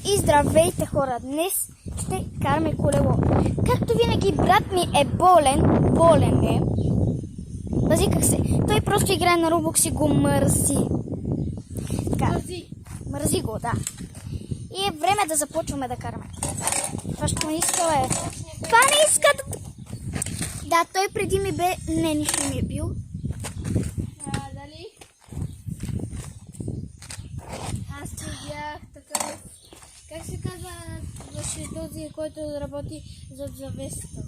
И здравейте, хора! Днес ще караме колело. Както винаги, брат ми е болен е. Базиках се. Той просто играе на Roblox и го мързи. Така. Мързи го, да. И е време да започваме да караме. Това ще не иска, бе. Това не иска да... Да, той преди ми бе... Не, нищо ми е бил. Дали? Аз видях такъв... Как се казва този, който работи зад завесата?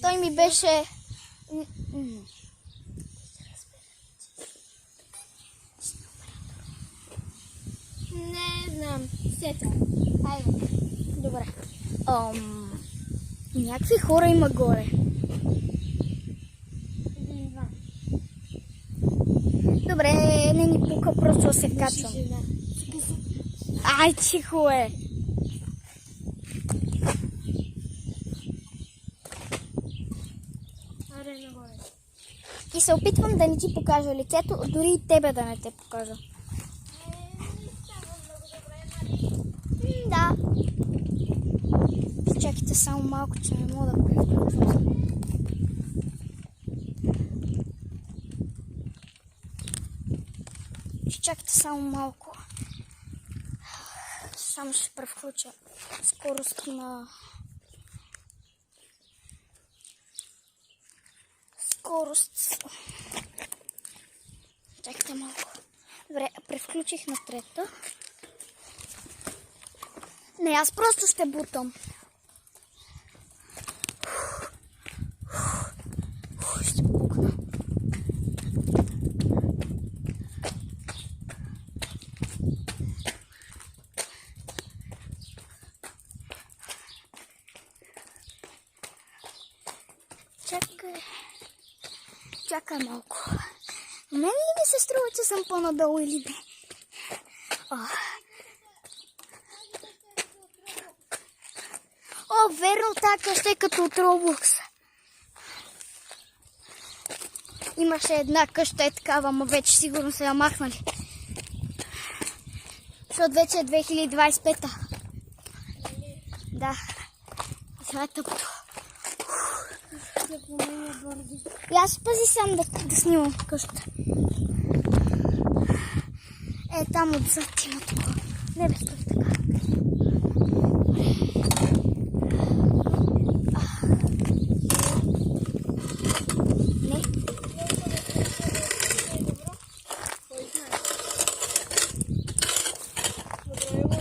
Той ми беше... Не знам. Сета. Айде. Добре. Някакви хора има горе. Добре, не ни пука, просто се качвам. Ай, чихо е! Аре, нагоре. И се опитвам да не ти покажа лицето, дори и тебе да не те покажа. Да. Чакайте само малко, че не мога да превключвам. Чакайте само малко. Само ще превключа скорост на... Чакайте малко. Добре, превключих на трета. Не, аз просто ще бутам. Ще пукна. Чакай малко. Мен ли ми се струва, че съм по-надолу или не? Верно, така къща е като от Roblox. Имаше една къща е такава, ама вече сигурно се я махнали. Защото вече е 2025-та. Да. Това е тъпто. И аз пази сам да снимам къщата. Там отзад има такова. Не бе, стой така.